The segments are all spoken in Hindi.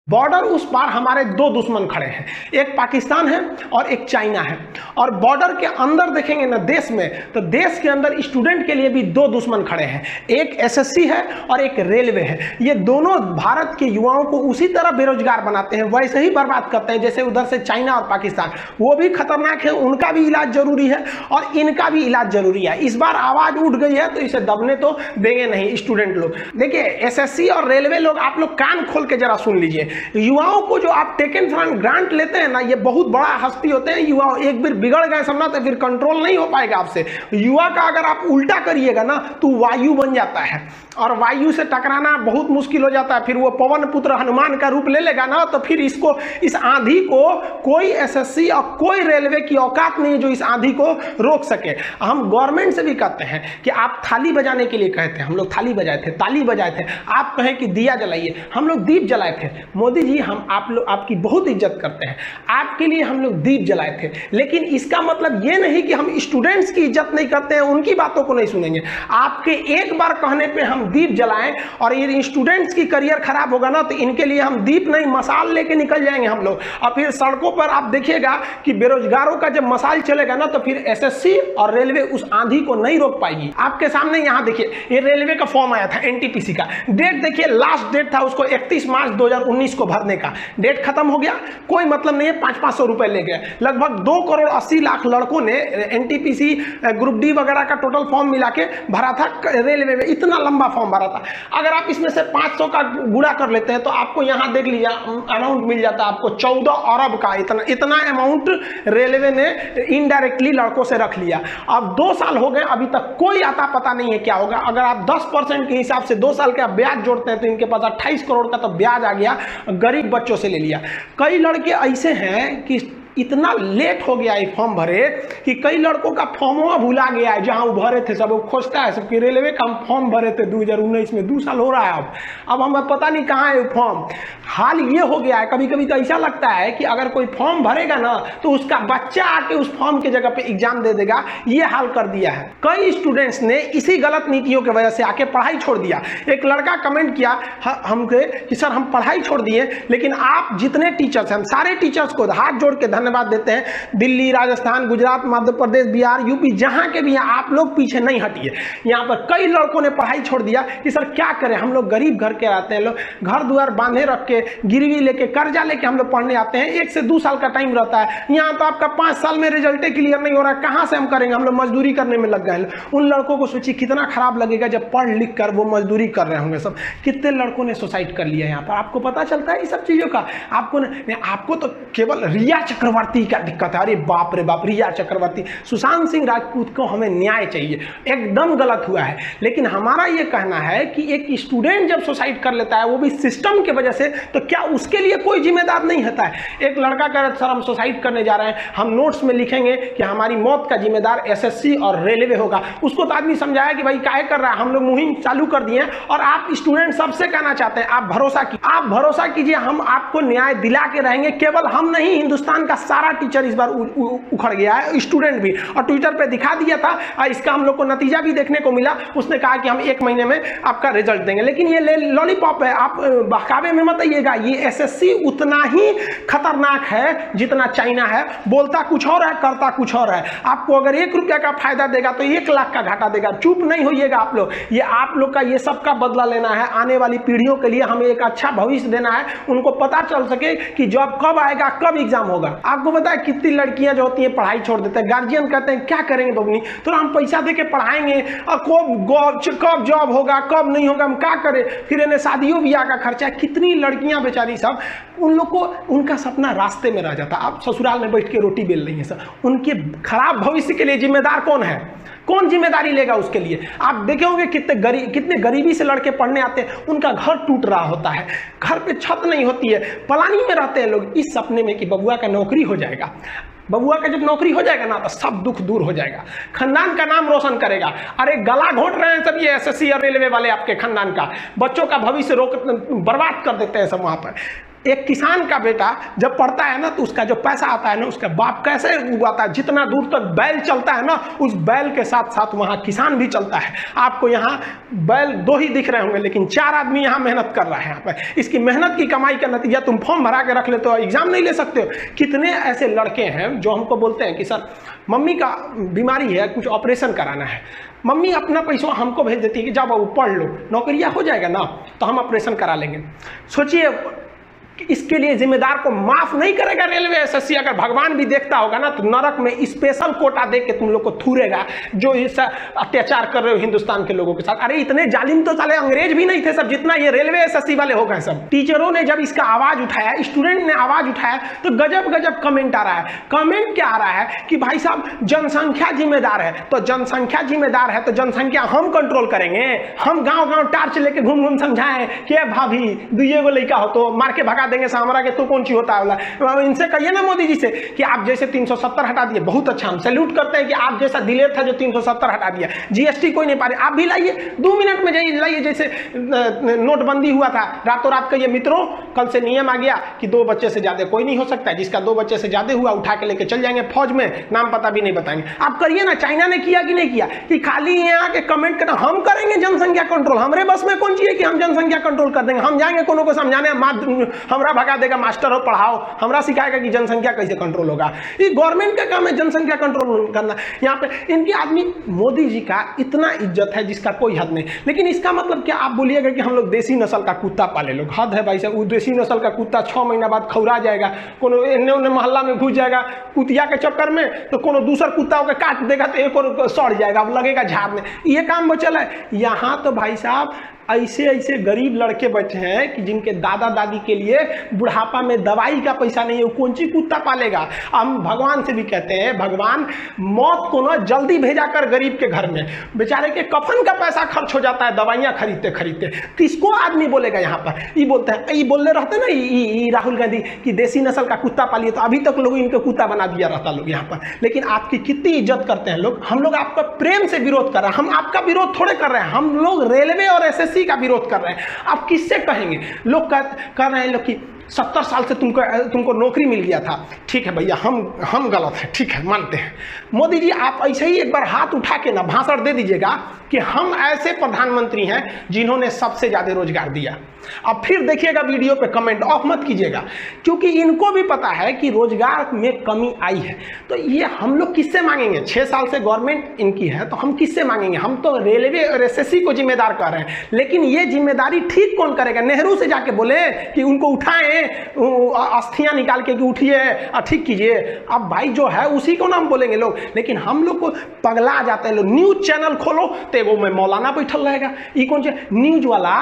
बॉर्डर उस पार हमारे दो दुश्मन खड़े हैं, एक पाकिस्तान है और एक चाइना है। और बॉर्डर के अंदर देखेंगे ना देश में, तो देश के अंदर स्टूडेंट के लिए भी दो दुश्मन खड़े हैं, एक एसएससी है और एक रेलवे है। ये दोनों भारत के युवाओं को उसी तरह बेरोजगार बनाते हैं, वैसे ही बर्बाद करते हैं जैसे उधर से चाइना और पाकिस्तान। वो भी खतरनाक है, उनका भी इलाज जरूरी है और इनका भी इलाज जरूरी है। इस बार आवाज उठ गई है तो इसे दबने तो देंगे नहीं स्टूडेंट लोग। देखिए एसएससी और रेलवे लोग, आप लोग कान खोल के जरा सुन लीजिए। युवाओं को जो आप टेकन फॉर ग्रांट लेते हैं ना, ये बहुत बड़ा हस्ती होते हैं युवा। एक बार बिगड़ गए समझना तो फिर कंट्रोल नहीं हो पाएगा आपसे। युवा का अगर आप उल्टा करिएगा ना तो वायु बन जाता है और वायु से टकराना बहुत मुश्किल हो जाता है। फिर वो पवन पुत्र हनुमान का रूप ले लेगा ना, तो फिर इसको, इस आंधी को कोई एसएससी और कोई रेलवे की औकात नहीं है जो इस आंधी को रोक सके। हम गवर्नमेंट से भी कहते हैं कि आप थाली बजाने के लिए कहते हैं, हम लोग थाली बजाए थे, ताली बजाए थे। आप कहें कि दिया जलाइए, हम लोग दीप जलाए थे। मोदी जी, हम आप लोग आपकी बहुत इज्जत करते हैं, आपके लिए हम लोग दीप जलाए थे। लेकिन इसका मतलब ये नहीं कि हम स्टूडेंट्स की इज्जत नहीं करते हैं, उनकी बातों को नहीं सुनेंगे। आपके एक बार कहने पे हम दीप जलाएं और ये स्टूडेंट्स की करियर खराब होगा ना, तो इनके लिए हम दीप नहीं मसाल लेके निकल जाएंगे हम लोग। और फिर सड़कों पर आप देखिएगा कि बेरोजगारों का जब मसाल चलेगा ना, तो फिर एसएससी और रेलवे उस आंधी को नहीं रोक पाएगी। आपके सामने यहाँ देखिए, ये रेलवे का फॉर्म आया था एनटीपीसी का। डेट देखिए, लास्ट डेट था उसको 31 मार्च 2019 को भरने का। डेट खत्म हो गया, कोई मतलब नहीं है, 500-500 रुपए ले गए। लगभग 2,80,00,000 लड़कों ने एनटीपीसी ग्रुप डी वगैरह का टोटल फॉर्म मिला के भरा था रेलवे में। इतना लंबा फॉर्म भरा था। अगर आप इसमें से 500 का गुणा कर लेते हैं तो आपको यहां देख लीजिए अमाउंट मिल जाता है आपको 14 अरब का। इतना अमाउंट रेलवे ने इनडायरेक्टली लड़कों से रख लिया। अब 2 साल हो गए, अभी तक कोई आता पता नहीं है क्या होगा। अगर आप 10% के हिसाब से 2 साल का ब्याज जोड़ते हैं तो इनके पास 28 करोड़ का तो ब्याज आ गया, गरीब बच्चों से ले लिया। कई लड़के ऐसे हैं कि इतना लेट हो गया ये फॉर्म भरे कि कई लड़कों का फॉर्म भुला गया है जहां वो भरे थे। सब वो खोजता है सबकी रेलवे का फॉर्म भरे थे 2019 में, 2 साल हो रहा है अब हमें पता नहीं कहाँ है फॉर्म। हाल ये हो गया है, कभी कभी तो ऐसा लगता है कि अगर कोई फॉर्म भरेगा ना तो उसका बच्चा आके उस फॉर्म की जगह पे एग्जाम दे देगा। ये हाल कर दिया है। कई स्टूडेंट्स ने इसी गलत नीतियों की वजह से आके पढ़ाई छोड़ दिया। एक लड़का कमेंट किया हमसे कि सर हम पढ़ाई छोड़ दिए, लेकिन आप जितने टीचर्स हैं, हम सारे टीचर्स को हाथ जोड़ के धन्यवाद देते हैं। दिल्ली, राजस्थान, गुजरात, मध्य प्रदेश, बिहार, यूपी, जहां के भी हैं, आप लोग पीछे नहीं हटिए। यहां पर कई लड़कों ने पढ़ाई छोड़ दिया कि सर क्या करें, हम लोग गरीब घर के आते हैं, लोग घर द्वार बांधे रख के, गिरवी लेके, कर्जा लेके हम लोग पढ़ने आते हैं। 1 से 2 साल का टाइम रहता है। यहाँ तो आपका 5 साल में रिजल्ट क्लियर नहीं हो रहा है, कहां से हम करेंगे, हम लोग मजदूरी करने में लग गए। उन लड़कों को सोचिए कितना खराब लगेगा जब पढ़ लिख कर वो मजदूरी कर रहे होंगे। सब कितने लड़कों ने सुसाइड कर लिया यहाँ पर, आपको पता चलता है ये सब चीजों का? आपको तो केवल रिया चक्रवर्ती का दिक्कत है। अरे बाप रे बाप, रिया चक्रवर्ती, सुशांत सिंह राजपूत को हमें न्याय चाहिए, एकदम गलत हुआ है। लेकिन हमारा ये कहना है कि एक स्टूडेंट जब सुसाइड कर लेता है वो भी सिस्टम की वजह से, तो क्या उसके लिए कोई जिम्मेदार नहीं होता है? एक लड़का कह रहा है सर हम सुसाइड करने जा रहे हैं, हम नोट्स में लिखेंगे कि हमारी मौत का जिम्मेदार एसएससी और रेलवे होगा। उसको तो आदमी समझाया कि भाई काहे कर रहा है, हम लोग मुहिम चालू कर दिए और आप स्टूडेंट सबसे कहना चाहते हैं आप भरोसा कीजिए, हम आपको न्याय दिला के रहेंगे। केवल हम नहीं, हिंदुस्तान का सारा टीचर इस बार उखड़ गया है, स्टूडेंट भी। और ट्विटर पे दिखा दिया था, इसका हम लोग को नतीजा भी देखने को मिला। उसने कहा कि हम 1 महीने में आपका रिजल्ट देंगे। लेकिन ये लॉलीपॉप है, आप बहकावे में मत आइएगा। ये एसएससी उतना ही खतरनाक है जितना चाइना है। बोलता कुछ और है, करता कुछ और है। आपको अगर 1 रुपया का फायदा देगा तो 1 लाख का घाटा देगा। चुप नहीं होइएगा आप लोग। ये आप लोग का ये सब का बदला लेना है। आने वाली पीढ़ियों के लिए हमें एक अच्छा भविष्य देना है। उनको पता चल सके कि जॉब कब आएगा, कब एग्जाम होगा। आपको पता है कितनी लड़कियां जो होती हैं पढ़ाई छोड़ देते हैं। गार्जियन कहते हैं क्या करेंगे बबनी, तो हम पैसा दे के पढ़ाएंगे और कब जॉब होगा, कब नहीं होगा, हम क्या करें। फिर इन्हें शादियों ब्याह का खर्चा। कितनी लड़कियां बेचारी सब, उन लोग को उनका सपना रास्ते में रह जाता। आप ससुराल में बैठ के रोटी बेल रही है सब। उनके खराब भविष्य के लिए जिम्मेदार कौन है? कौन जिम्मेदारी लेगा उसके लिए? आप देखे होंगे कितने गरीबी से लड़के पढ़ने आते हैं, उनका घर टूट रहा होता है, घर पे छत नहीं होती है, पलानी में रहते हैं लोग, इस सपने में कि बबुआ का नौकरी हो जाएगा। बबुआ का जब नौकरी हो जाएगा ना तो सब दुख दूर हो जाएगा, खानदान का नाम रोशन करेगा। अरे गला घोट रहे हैं सब ये एसएससी और रेलवे वाले, आपके खानदान का बच्चों का भविष्य बर्बाद कर देते हैं सब। वहां पर एक किसान का बेटा जब पढ़ता है ना तो उसका जो पैसा आता है ना, उसका बाप कैसे उगाता है, जितना दूर तक बैल चलता है ना, उस बैल के साथ साथ वहाँ किसान भी चलता है। आपको यहाँ बैल 2 ही दिख रहे होंगे, लेकिन 4 आदमी यहाँ मेहनत कर रहा है। यहाँ पर इसकी मेहनत की कमाई का नतीजा तुम फॉर्म भरा के रख लेते हो, एग्जाम नहीं ले सकते हो। कितने ऐसे लड़के हैं जो हमको बोलते हैं कि सर मम्मी का बीमारी है, कुछ ऑपरेशन कराना है, मम्मी अपना पैसा हमको भेज देती है कि जाओ बाबू पढ़ लो, नौकरिया हो जाएगा ना तो हम ऑपरेशन करा लेंगे। सोचिए इसके लिए जिम्मेदार को माफ नहीं करेगा रेलवे एसएससी। अगर भगवान भी देखता होगा ना तो नरक में स्पेशल कोटा दे के तुम लोग को थूरेगा, जो इस अत्याचार कर रहे हो हिंदुस्तान के लोगों के साथ। अरे इतने जालिम तो साले अंग्रेज भी नहीं थे सब, जितना ये रेलवे एसएससी वाले हो गए सब। टीचरों ने जब इसका आवाज उठाया, स्टूडेंट ने आवाज उठाया, तो गजब गजब कमेंट आ रहा है। कमेंट क्या आ रहा है कि भाई साहब जनसंख्या जिम्मेदार है, तो जनसंख्या जिम्मेदार है तो जनसंख्या हम कंट्रोल करेंगे। हम गांव गांव टार्च लेके घूम घूम समझाएं कि भाभी दुइये को लड़का हो तो मार के भगा देंगे सामरा के, तो कौन सी होता है। इनसे कहिए ना मोदी जी से कि आप जैसे 370 हटा दिए, बहुत अच्छा, हम सैल्यूट करते हैं कि आप जैसा दिलेर था जो 370 हटा दिया। जीएसटी कोई नहीं पा रहे, आप भी लाइए 2 मिनट में जाइए लाइए। जैसे नोटबंदी हुआ था, रातों रात कहिए मित्रों कल से नियम आ गया कि 2 बच्चे से ज्यादा कोई नहीं हो सकता, जिसका 2 बच्चे से ज्यादा हुआ उठा के लेके चल जाएंगे फौज में, नाम पता भी नहीं बताएंगे। आप करिए ना। चाइना ने किया कि नहीं किया कि खाली यहाँ के कमेंट करना हम करेंगे जनसंख्या कंट्रोल, हमारे बस में कौन चाहिए कि हम जनसंख्या कंट्रोल कर देंगे। हम जाएंगे कोनो को समझाने, हमरा भगा देगा, मास्टर हो पढ़ाओ, हमरा सिखाएगा कि जनसंख्या कैसे कंट्रोल होगा। ये गवर्नमेंट का काम है जनसंख्या कंट्रोल करना। यहाँ पे इनके आदमी मोदी जी का इतना इज्जत है जिसका कोई हद नहीं। लेकिन इसका मतलब क्या आप बोलिएगा कि हम लोग देसी नस्ल का कुत्ता पाले लोग? हद है भाई साहब। वो देसी नस्ल का कुत्ता 6 महीना बाद खौरा जाएगा, कोनो एने ओने मोहल्ला में घुस जाएगा कुतिया के चक्कर में, तो कोनो दूसर कुत्ता होकर काट देगा तो एक और सड़ जाएगा, अब लगेगा झाड़ने। ये काम बचल है। यहाँ तो भाई साहब ऐसे ऐसे गरीब लड़के बैठे हैं कि जिनके दादा दादी के लिए बुढ़ापा में दवाई का पैसा नहीं है, वो कौन सी कुत्ता पालेगा। हम भगवान से भी कहते हैं भगवान मौत को ना जल्दी भेजा कर गरीब के घर में, बेचारे के कफन का पैसा खर्च हो जाता है दवाइयां खरीदते खरीदते। किसको आदमी बोलेगा यहाँ पर? ये बोलते हैं, ये बोलने रहते ना ये राहुल गांधी कि देसी नस्ल का कुत्ता पालिए, तो अभी तक लोग इनको कुत्ता बना दिया रहता लोग यहाँ पर। लेकिन आपकी कितनी इज्जत करते हैं लोग। हम लोग आपका प्रेम से विरोध कर रहे हैं, हम आपका विरोध थोड़े कर रहे हैं। हम लोग रेलवे और एसएससी का विरोध कर रहे हैं। आप किससे कहेंगे? लोग कर रहे हैं लोग कि 70 साल से तुमको नौकरी मिल गया था। ठीक है भैया, हम गलत है, ठीक है मानते हैं। मोदी जी आप ऐसे ही एक बार हाथ उठा के ना भाषण दे दीजिएगा कि हम ऐसे प्रधानमंत्री हैं जिन्होंने सबसे ज्यादा रोजगार दिया। अब फिर देखिएगा वीडियो पे कमेंट ऑफ मत कीजिएगा, क्योंकि इनको भी पता है कि रोजगार में कमी आई है। तो ये हम लोग किससे मांगेंगे? 6 साल से गवर्नमेंट इनकी है तो हम किससे मांगेंगे? हम तो रेलवे और एसएससी को जिम्मेदार कर रहे हैं। लेकिन ये जिम्मेदारी ठीक कौन करेगा? नेहरू से जाके बोले कि उनको उठाएं, अस्थियां निकाल के कि उठिए ठीक कीजिए। अब भाई जो है उसी को नाम बोलेंगे लोग। लेकिन हम लोग को पगला जाते हैं लोग। न्यूज चैनल खोलो तो एगो में मौलाना बैठल रहेगा। ये कौन से न्यूज वाला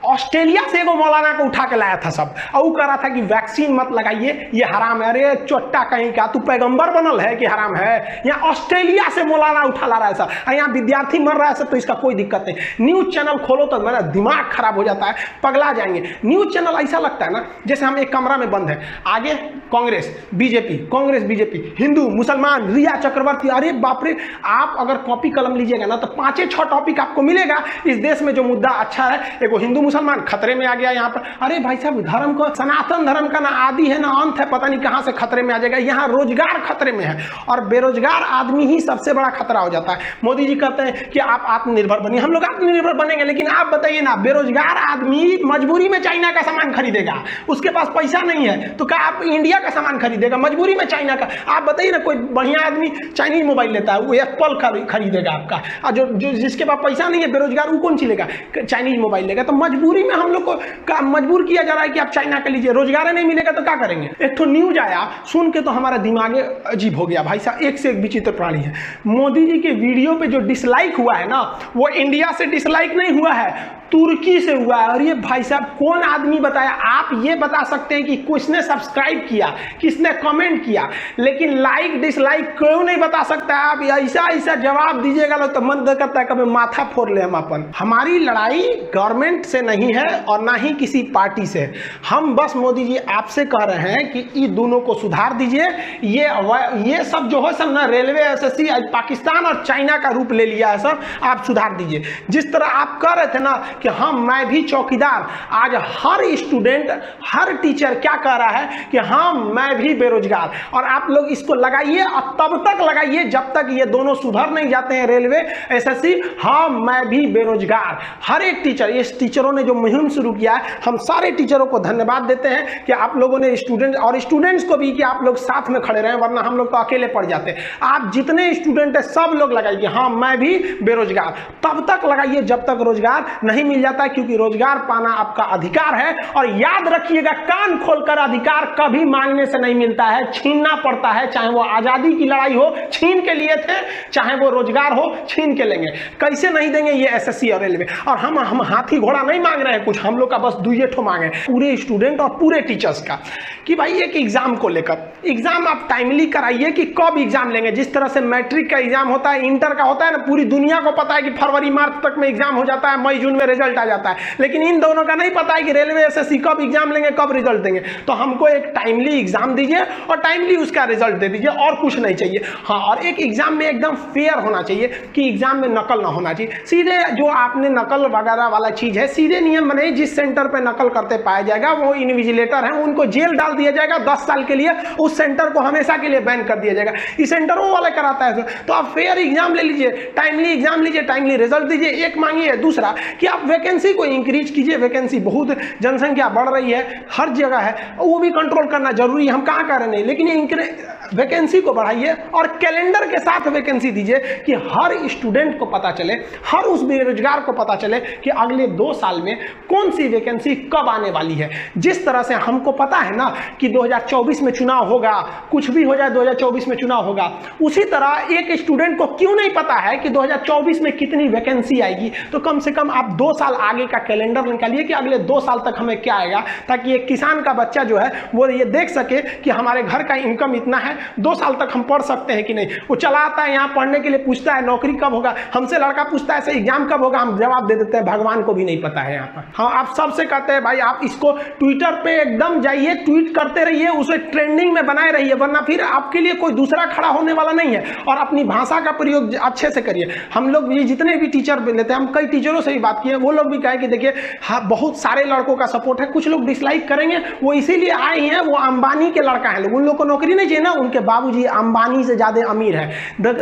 ऑस्ट्रेलिया से एगो मौलाना को उठा के लाया था सब, और वो कह रहा था कि वैक्सीन मत लगाइए, ये हराम है। अरे चोट्टा कहीं का, तू पैगंबर बनल है कि हराम है? यहाँ ऑस्ट्रेलिया से मौलाना उठा ला रहा है सब, यहाँ विद्यार्थी मर रहा है सब, तो इसका कोई दिक्कत नहीं। न्यूज चैनल खोलो तो मेरा दिमाग खराब हो जाता है, पगला जाएंगे। न्यूज चैनल ऐसा लगता है ना जैसे हम एक कमरा में बंद है, आगे कांग्रेस बीजेपी, हिंदू मुसलमान, रिया चक्रवर्ती। अरे बाप रे, आप अगर कॉपी कलम लीजिएगा ना तो 5-6 टॉपिक आपको मिलेगा। इस देश में जो मुद्दा अच्छा है, एगो हिंदू मुसलमान खतरे में आ गया यहाँ पर। अरे भाई साहब, धर्म को, सनातन धर्म का ना आदि है ना अंत है, पता नहीं कहाँ से खतरे में आ जाएगा। यहाँ रोजगार खतरे में है और बेरोजगार आदमी ही सबसे बड़ा खतरा हो जाता है। मोदी जी कहते हैं कि आप आत्मनिर्भर बनिए, हम लोग आत्मनिर्भर बनेंगे। लेकिन आप बताइए ना, बेरोजगार आदमी मजबूरी में चाइना का सामान खरीदेगा, उसके पास पैसा नहीं है तो क्या आप इंडिया का सामान खरीदेगा? मजबूरी में चाइना का। आप बताइए ना, कोई बढ़िया आदमी चाइनीज मोबाइल लेता है, वो एप्पल खरीदेगा आपका, और जो जिसके पास पैसा नहीं है, बेरोजगार, वो कौन सी लेगा? चाइनीज मोबाइल लेगा। तो मजबूरी में हम लोग को मजबूर किया जा रहा है कि आप चाइना का लीजिए। रोजगार नहीं मिलेगा तो क्या करेंगे? एक तो न्यूज आया, सुन के तो हमारा दिमाग अजीब हो गया भाई साहब। एक से एक विचित्र प्राणी है। मोदी जी के वीडियो पे जो डिसलाइक हुआ है ना, वो इंडिया से डिसलाइक नहीं हुआ है, तुर्की से हुआ है। और ये भाई साहब कौन आदमी बताया? आप ये बता सकते हैं कि किसने सब्सक्राइब किया, किसने कमेंट किया, लेकिन लाइक डिसलाइक क्यों नहीं बता सकता है? आप ऐसा जवाब दीजिएगा लोग तो मन करता है कभी माथा फोड़ ले हम अपन। हमारी लड़ाई गवर्नमेंट से नहीं है और ना ही किसी पार्टी से। हम बस मोदी जी आपसे कह रहे हैं कि ये दोनों को सुधार दीजिए। ये सब जो है सब ना रेलवे एसएससी पाकिस्तान और चाइना का रूप ले लिया है सब, आप सुधार दीजिए। जिस तरह आप कह रहे थे ना कि हाँ मैं भी चौकीदार। आज हर स्टूडेंट, हर टीचर क्या कह रहा है कि हाँ मैं भी बेरोजगार। और आप लोग इसको लगाइए और तब तक लगाइए जब तक ये दोनों सुधर नहीं जाते हैं, रेलवे, एसएससी, हाँ मैं भी बेरोजगार। हर एक टीचर, ये टीचरों ने जो मुहिम शुरू किया है, हम सारे टीचरों को धन्यवाद देते हैं कि आप लोगों ने स्टूडेंट और स्टूडेंट्स को भी कि आप लोग साथ में खड़े रहे, वरना हम लोग तो अकेले पड़ जाते। आप जितने स्टूडेंट हैं सब लोग लगाइए हाँ मैं भी बेरोजगार। तब तक लगाइए जब तक रोजगार नहीं मिल जाता है, क्योंकि रोजगार पाना आपका अधिकार है। और याद रखिएगा, कान खोलकर, अधिकार कभी मांगने से नहीं मिलता है, छीनना पड़ता है। चाहे वो आजादी की लड़ाई हो, छीन के लिए थे, चाहे वो रोजगार हो, छीन के लेंगे। कैसे नहीं देंगे ये एसएससी और रेलवे। और हम हाथी घोड़ा नहीं मांग रहे हैं कुछ, हम लोग का बस दुइये ठो मांगे पूरे स्टूडेंट और पूरे टीचर्स का, कि भाई एक एग्जाम को लेकर, एग्जाम आप टाइमली कराइए कि कब एग्जाम लेंगे। जिस तरह से मैट्रिक का एग्जाम होता है, इंटर का होता है ना, पूरी दुनिया को पता है कि फरवरी मार्च तक में एग्जाम हो जाता है, मई जून में रिजल्ट आ जाता है। लेकिन इन दोनों का नहीं पता है कि रेलवे एसएससी कब एग्जाम लेंगे, कब रिजल्ट देंगे। तो हमको एक टाइमली एग्जाम दीजिए और टाइमली उसका रिजल्ट दे दीजिए, और कुछ नहीं चाहिए। हाँ, और एक एग्जाम में एकदम फेयर होना चाहिए कि एग्जाम में नकल ना होना चाहिए। सीधे जो आपने नकल वगैरह वाला चीज है, सीधे नियम बने, जिस सेंटर पे नकल करते पाया जाएगा वो इनविजिलेटर है, उनको जेल डाल दिया जाएगा 10 साल के लिए, उस सेंटर को हमेशा के लिए बैन कर दिया जाएगा। इस सेंटरों वाला कराता है। तो आप फेयर एग्जाम ले लीजिए, टाइमली एग्जाम लीजिए, टाइमली रिजल्ट दीजिए, एक मांगिए। दूसरा कि आप वैकेंसी को इंक्रीज कीजिए, वैकेंसी बहुत, जनसंख्या बढ़ रही है, हर जगह है, वो भी कंट्रोल करना जरूरी है, हम कहाँ कर रहे नहीं, लेकिन वैकेंसी को बढ़ाइए और कैलेंडर के साथ वैकेंसी दीजिए कि हर स्टूडेंट को पता चले, हर उस बेरोजगार को पता चले कि अगले 2 साल में कौन सी वैकेंसी कब आने वाली है। जिस तरह से हमको पता है ना कि 2024 में चुनाव होगा, कुछ भी हो जाए 2024 में चुनाव होगा, उसी तरह एक स्टूडेंट को क्यों नहीं पता है कि 2024 में कितनी वैकेंसी आएगी। तो कम से कम आप 2 साल आगे का कैलेंडर निकालिए कि अगले 2 साल तक हमें क्या आएगा, ताकि एक किसान का बच्चा जो है वो ये देख सके कि हमारे घर का इनकम इतना है, 2 साल तक हम पढ़ सकते हैं कि नहीं। वो चला आता है यहाँ पढ़ने के लिए, पूछता है नौकरी कब होगा, हमसे लड़का पूछता है एग्जाम कब होगा, हम जवाब दे देते हैं भगवान को भी नहीं पता है यहाँ पर। हाँ, आप सबसे कहते हैं भाई आप इसको ट्विटर पे एकदम जाइए, ट्वीट करते रहिए, उसे ट्रेंडिंग में बनाए रहिए, वरना फिर आपके लिए कोई दूसरा खड़ा होने वाला नहीं है। और अपनी भाषा का प्रयोग अच्छे से करिए। हम लोग ये जितने भी टीचर लेते हैं, हम कई टीचरों से भी बात किए, वो लोग भी कहे कि देखिए हाँ बहुत सारे लड़कों का सपोर्ट है, कुछ लोग डिसलाइक करेंगे, वो इसीलिए आए हैं, वो अंबानी के लड़का है, उन लोग को नौकरी नहीं चाहिए ना, उनके बाबूजी अंबानी से ज्यादा अमीर है।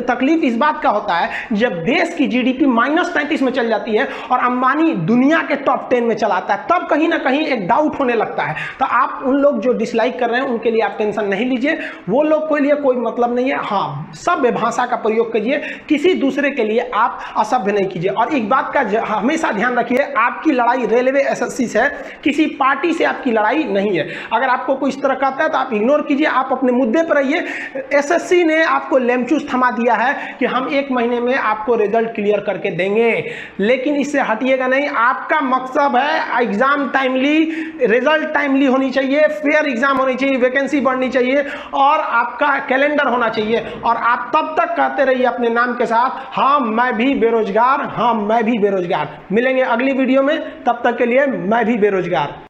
तकलीफ इस बात का होता है जब देश की जीडीपी -33 में चल जाती है और अंबानी दुनिया के टॉप 10 में चलाता है, तब कहीं ना कहीं एक डाउट होने लगता है। तो आप उन लोग जो डिसलाइक कर रहे हैं उनके लिए आप टेंशन नहीं लीजिए, वो लोग के लिए कोई मतलब नहीं है। हाँ, सभ्य भाषा का प्रयोग करिए, किसी दूसरे के लिए आप असभ्य नहीं कीजिए। और एक बात का हमेशा ध्यान रखिए, आपकी लड़ाई रेलवे एसएससी से है, किसी पार्टी से आपकी लड़ाई नहीं है। अगर आपको कोई इस तरह कहता है तो आप इग्नोर कीजिए, आप अपने मुद्दे पर रहिए। एसएससी ने आपको लेमचूस थमा दिया है कि हम 1 महीने में आपको रिजल्ट क्लियर करके देंगे, लेकिन इससे हटिएगा नहीं। आपका मकसद है एग्जाम टाइमली, रिजल्ट टाइमली होनी चाहिए, फेयर एग्जाम होनी चाहिए, वैकेंसी बढ़नी चाहिए और आपका कैलेंडर होना चाहिए। और आप तब तक कहते रहिए अपने नाम के साथ, हाँ मैं भी बेरोजगार, हाँ मैं भी बेरोजगार। मिलेंगे अगली वीडियो में, तब तक के लिए मैं भी बेरोजगार।